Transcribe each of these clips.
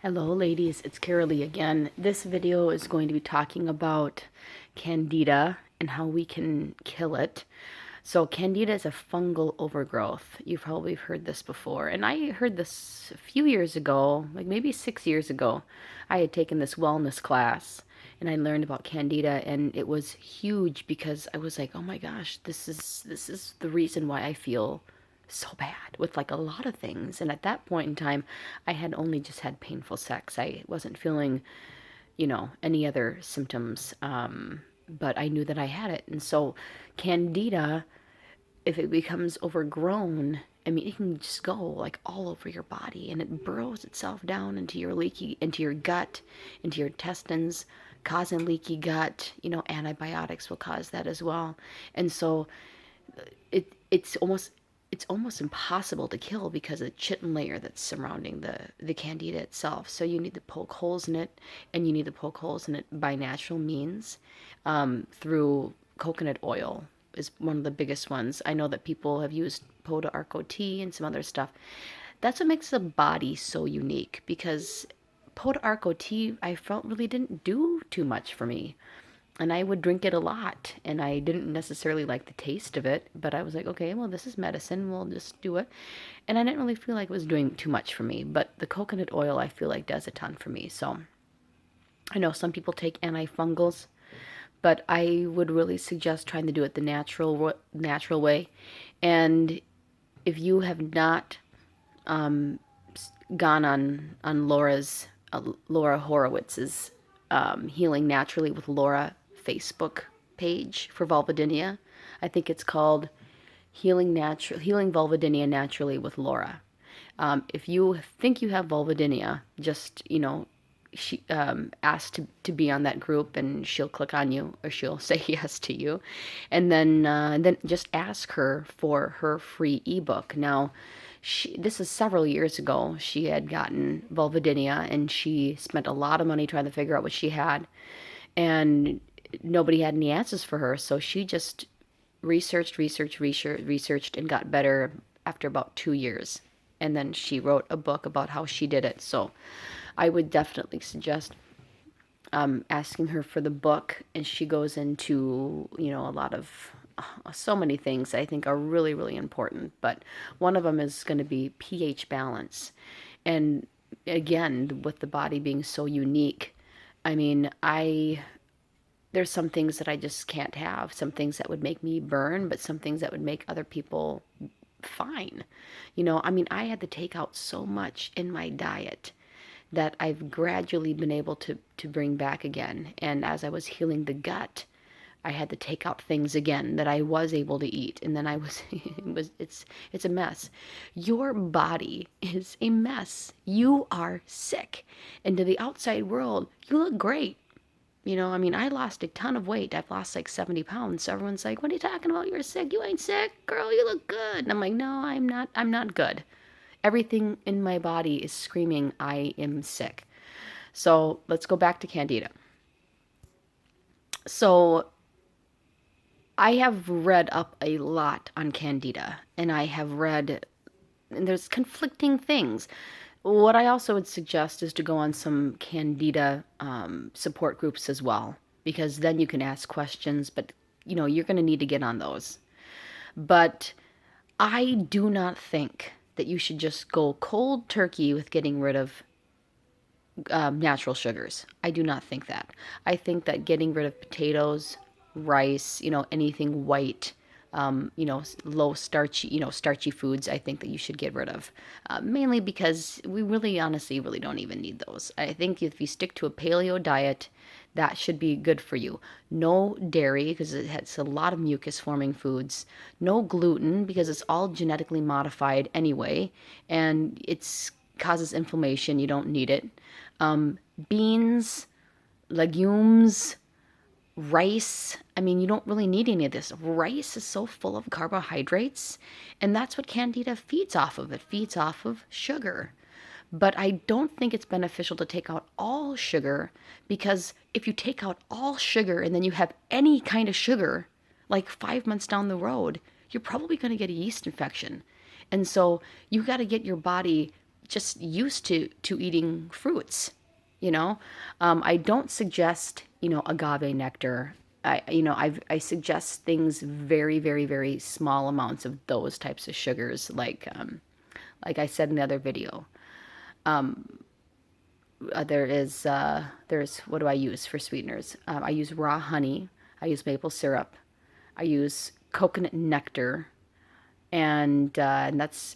Hello ladies, it's Carolee again. This video is going to be talking about candida and how we can kill it. So candida is a fungal overgrowth. You've probably heard this before. And I heard this a few years ago, like maybe 6 years ago. I had taken this wellness class and I learned about candida, and it was huge because I was like, "Oh my gosh, this is the reason why I feel so bad with like a lot of things." And at that point in time, I had only just had painful sex. I wasn't feeling, any other symptoms. But I knew that I had it. And so candida, if it becomes overgrown, I mean, it can just go like all over your body, and it burrows itself down into your gut, into your intestines, causing leaky gut. Antibiotics will cause that as well. And so it's almost impossible to kill because of the chitin layer that's surrounding the candida itself. So you need to poke holes in it, and you need to poke holes in it by natural means, through coconut oil is one of the biggest ones. I know that people have used Poda tea and some other stuff. That's what makes the body so unique, because Poda tea I felt really didn't do too much for me, and I would drink it a lot, and I didn't necessarily like the taste of it, but I was like, okay, well, this is medicine, we'll just do it. And I didn't really feel like it was doing too much for me, but the coconut oil I feel like does a ton for me. So I know some people take antifungals, but I would really suggest trying to do it the natural way. And if you have not gone on Laura Horowitz's Healing Naturally with Laura Facebook page for Vulvodynia. I think it's called Healing Vulvodynia Naturally with Laura. If you think you have vulvodynia, just she asked to be on that group, and she'll click on you, or she'll say yes to you, and then just ask her for her free ebook. Now, this is several years ago. She had gotten vulvodynia, and she spent a lot of money trying to figure out what she had, and nobody had any answers for her. So she just researched, and got better after about 2 years. And then she wrote a book about how she did it. So I would definitely suggest asking her for the book. And she goes into, a lot of so many things I think are really, really important. But one of them is going to be pH balance. And again, with the body being so unique, I mean, there's some things that I just can't have. Some things that would make me burn, but some things that would make other people fine. I mean, I had to take out so much in my diet that I've gradually been able to bring back again. And as I was healing the gut, I had to take out things again that I was able to eat. And then I was, it's a mess. Your body is a mess. You are sick. And to the outside world, you look great. I mean, I lost a ton of weight. I've lost like 70 pounds. So everyone's like, "What are you talking about? You're sick. You ain't sick, girl. You look good." And I'm like, "No, I'm not. I'm not good. Everything in my body is screaming, I am sick." So let's go back to candida. So I have read up a lot on candida, and and there's conflicting things. What I also would suggest is to go on some candida support groups as well, because then you can ask questions, but you're going to need to get on those. But I do not think that you should just go cold turkey with getting rid of natural sugars. I do not think that. I think that getting rid of potatoes, rice, anything white, low starchy, starchy foods, I think that you should get rid of. Mainly because we really, honestly, really don't even need those. I think if you stick to a paleo diet, that should be good for you. No dairy, because it has a lot of mucus forming foods. No gluten, because it's all genetically modified anyway, and it's causes inflammation. You don't need it. Beans, legumes, rice. I mean, you don't really need any of this. Rice is so full of carbohydrates, and that's what candida feeds off of. It feeds off of sugar. But I don't think it's beneficial to take out all sugar, because if you take out all sugar and then you have any kind of sugar, like 5 months down the road, you're probably going to get a yeast infection. And so you got to get your body just used to eating fruits, you know. I don't suggest, agave nectar. I suggest things very, very, very small amounts of those types of sugars, like I said in the other video. There's what do I use for sweeteners? I use raw honey. I use maple syrup. I use coconut nectar, and that's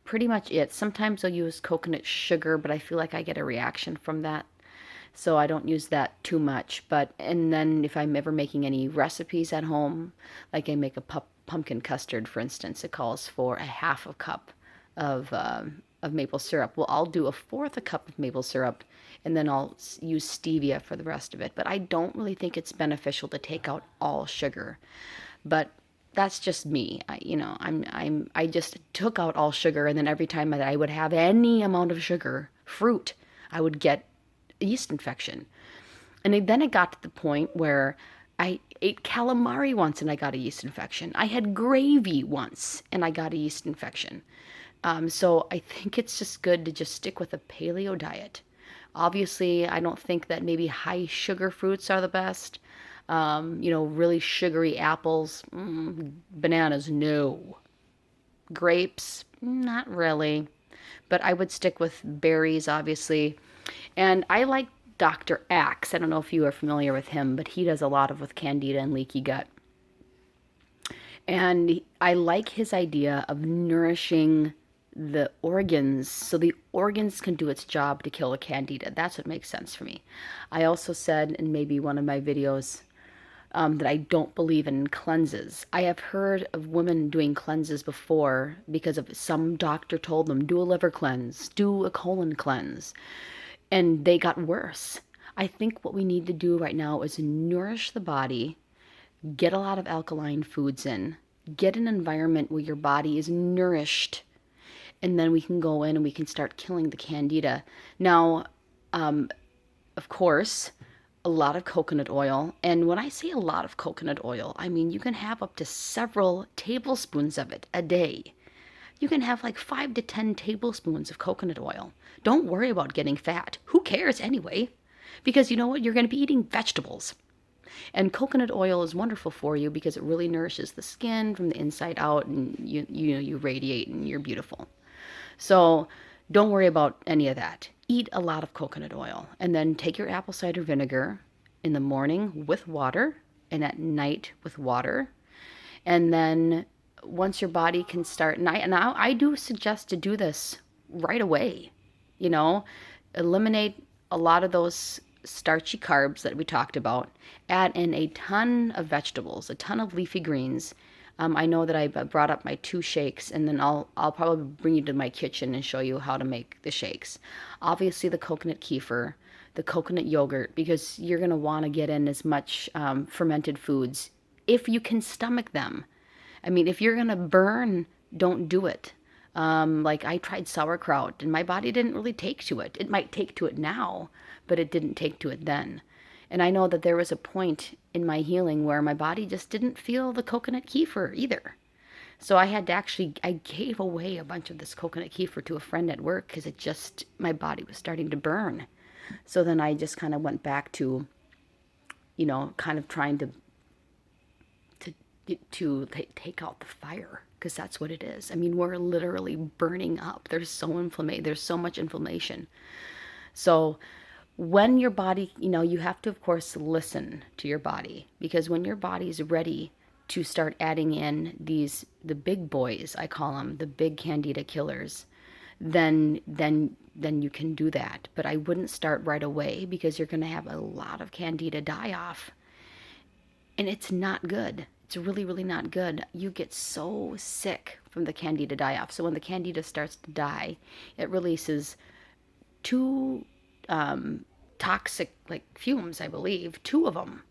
pretty much it. Sometimes I'll use coconut sugar, but I feel like I get a reaction from that, so I don't use that too much. But and then if I'm ever making any recipes at home, like I make a pumpkin custard, for instance, it calls for a half a cup of maple syrup. Well, I'll do a fourth a cup of maple syrup, and then I'll use stevia for the rest of it. But I don't really think it's beneficial to take out all sugar. But that's just me. I just took out all sugar, and then every time that I would have any amount of sugar, fruit, I would get a yeast infection. And then it got to the point where I ate calamari once and I got a yeast infection. I had gravy once and I got a yeast infection. So I think it's just good to just stick with a paleo diet. Obviously, I don't think that maybe high sugar fruits are the best. Really sugary apples, bananas, no. Grapes, not really. But I would stick with berries, obviously. And I like Dr. Axe. I don't know if you are familiar with him, but he does a lot of with candida and leaky gut. And I like his idea of nourishing the organs so the organs can do its job to kill the candida. That's what makes sense for me. I also said in maybe one of my videos that I don't believe in cleanses. I have heard of women doing cleanses before because of some doctor told them, do a liver cleanse, do a colon cleanse, and they got worse. I think what we need to do right now is nourish the body, get a lot of alkaline foods in, get an environment where your body is nourished, and then we can go in and we can start killing the candida. Now, of course, a lot of coconut oil. And when I say a lot of coconut oil, I mean you can have up to several tablespoons of it a day. You can have like 5 to 10 tablespoons of coconut oil. Don't worry about getting fat. Who cares anyway? Because you know what? You're going to be eating vegetables. And coconut oil is wonderful for you because it really nourishes the skin from the inside out, and you radiate and you're beautiful. So don't worry about any of that. Eat a lot of coconut oil, and then take your apple cider vinegar in the morning with water and at night with water. And then once your body can start, and I do suggest to do this right away, eliminate a lot of those starchy carbs that we talked about, add in a ton of vegetables, a ton of leafy greens. I know that I brought up my 2 shakes, and then I'll probably bring you to my kitchen and show you how to make the shakes. Obviously, the coconut kefir, the coconut yogurt, because you're going to want to get in as much fermented foods if you can stomach them. I mean, if you're going to burn, don't do it. Like I tried sauerkraut, and my body didn't really take to it. It might take to it now, but it didn't take to it then. And I know that there was a point in my healing where my body just didn't feel the coconut kefir either. So I gave away a bunch of this coconut kefir to a friend at work because my body was starting to burn. So then I just kind of went back to, kind of trying to take out the fire, because that's what it is. I mean, we're literally burning up. There's so much inflammation. So when your body, you have to, of course, listen to your body, because when your body is ready to start adding in the big boys, I call them, the big candida killers, then you can do that. But I wouldn't start right away, because you're going to have a lot of candida die off. And it's not good. It's really, really not good. You get so sick from the candida die off. So when the candida starts to die, it releases 2 toxic fumes, I believe, 2 of them,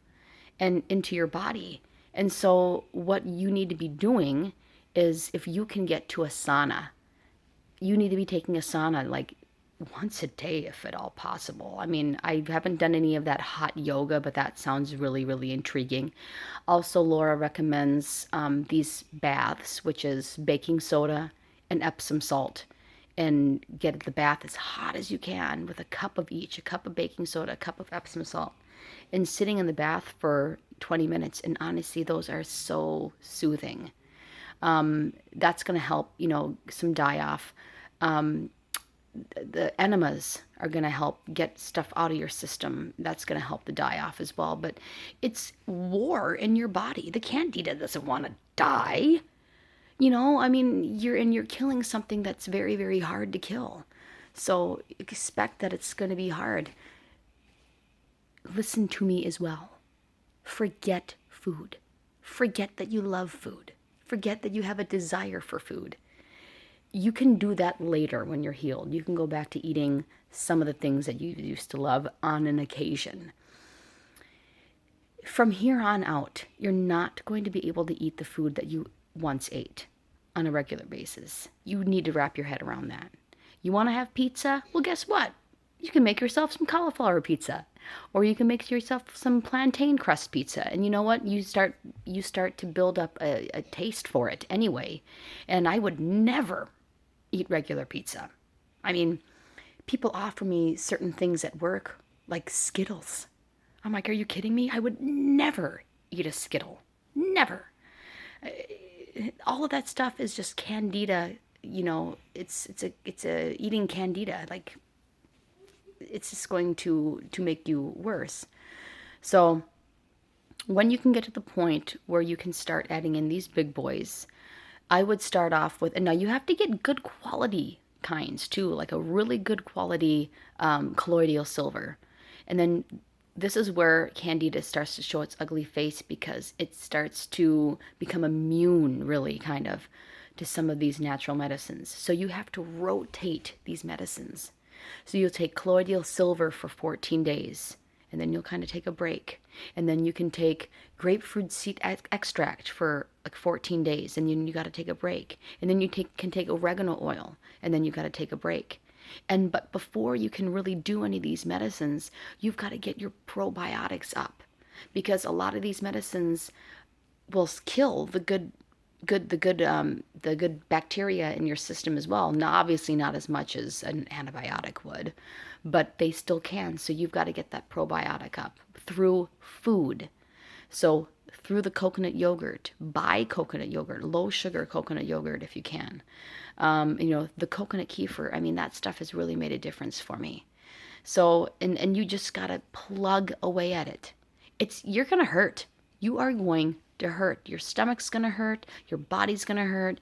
and into your body. And so what you need to be doing is, if you can get to a sauna, you need to be taking a sauna like once a day, if at all possible. I mean, I haven't done any of that hot yoga, but that sounds really, really intriguing. Also, Laura recommends these baths, which is baking soda and Epsom salt. and get the bath as hot as you can with a cup of each, a cup of baking soda, a cup of Epsom salt, and sitting in the bath for 20 minutes. And honestly, those are so soothing. That's going to help, some die off. The enemas are going to help get stuff out of your system. That's going to help the die off as well. But it's war in your body. The candida doesn't want to die. I mean, you're killing something that's very, very hard to kill. So expect that it's going to be hard. Listen to me as well. Forget food. Forget that you love food. Forget that you have a desire for food. You can do that later when you're healed. You can go back to eating some of the things that you used to love on an occasion. From here on out, you're not going to be able to eat the food that you once ate on a regular basis. You need to wrap your head around that. You want to have pizza? Well, guess what? You can make yourself some cauliflower pizza, or you can make yourself some plantain crust pizza. And you know what? You start to build up a taste for it anyway. And I would never eat regular pizza. I mean, people offer me certain things at work, like Skittles. I'm like, are you kidding me? I would never eat a Skittle. Never. All of that stuff is just candida. It's a eating candida. Like, it's just going to make you worse. So when you can get to the point where you can start adding in these big boys, I would start off with, and now you have to get good quality kinds too, like a really good quality colloidal silver. And then this is where candida starts to show its ugly face, because it starts to become immune, really, kind of, to some of these natural medicines. So you have to rotate these medicines. So you'll take colloidal silver for 14 days, and then you'll kind of take a break. And then you can take grapefruit seed extract for like 14 days, and you got to take a break. And then you can take oregano oil, and then you got to take a break. But before you can really do any of these medicines, you've got to get your probiotics up, because a lot of these medicines will kill the good bacteria in your system as well. Now, obviously not as much as an antibiotic would, but they still can. So you've got to get that probiotic up through food. So through the coconut yogurt, buy coconut yogurt, low sugar coconut yogurt if you can. The coconut kefir, I mean, that stuff has really made a difference for me. So, and you just got to plug away at it. You're going to hurt. You are going to hurt. Your stomach's going to hurt. Your body's going to hurt.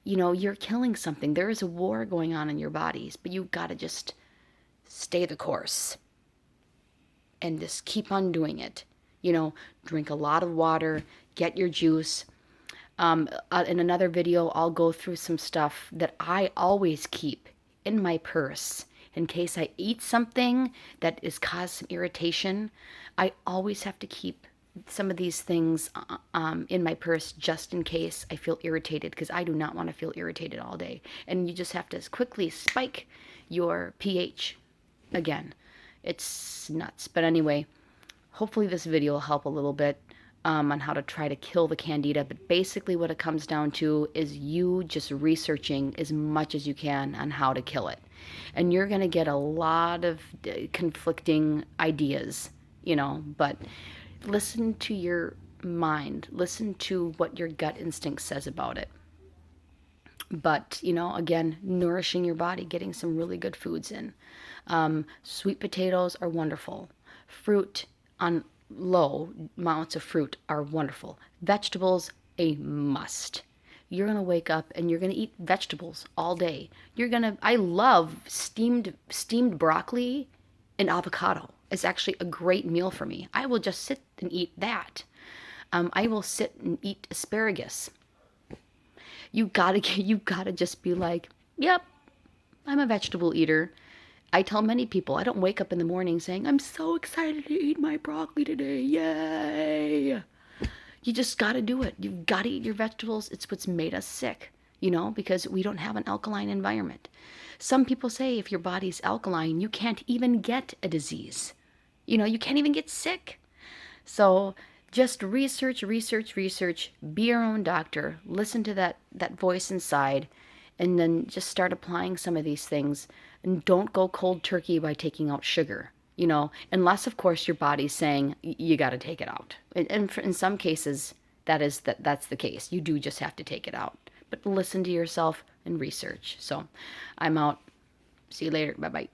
You're killing something. There is a war going on in your bodies, but you've got to just stay the course and just keep on doing it. Drink a lot of water, get your juice. In another video, I'll go through some stuff that I always keep in my purse in case I eat something that has caused some irritation. I always have to keep some of these things in my purse just in case I feel irritated, because I do not want to feel irritated all day. And you just have to quickly spike your pH again. It's nuts. But anyway, hopefully this video will help a little bit on how to try to kill the candida. But basically what it comes down to is you just researching as much as you can on how to kill it. And you're going to get a lot of conflicting ideas, but listen to your mind. Listen to what your gut instinct says about it. But, again, nourishing your body, getting some really good foods in. Sweet potatoes are wonderful. Fruit, on low amounts of fruit, are wonderful. Vegetables, a must. You're going to wake up and you're going to eat vegetables all day. I love steamed broccoli and avocado. It's actually a great meal for me. I will just sit and eat that. I will sit and eat asparagus. You gotta just be like, yep, I'm a vegetable eater. I tell many people, I don't wake up in the morning saying, I'm so excited to eat my broccoli today. Yay! You just gotta do it. You've gotta eat your vegetables. It's what's made us sick, because we don't have an alkaline environment. Some people say if your body's alkaline, you can't even get a disease. You can't even get sick. So just research, be your own doctor, listen to that voice inside, and then just start applying some of these things. And don't go cold turkey by taking out sugar, unless of course your body's saying you got to take it out. And in some cases, that's the case. You do just have to take it out. But listen to yourself and research. So I'm out. See you later. Bye bye.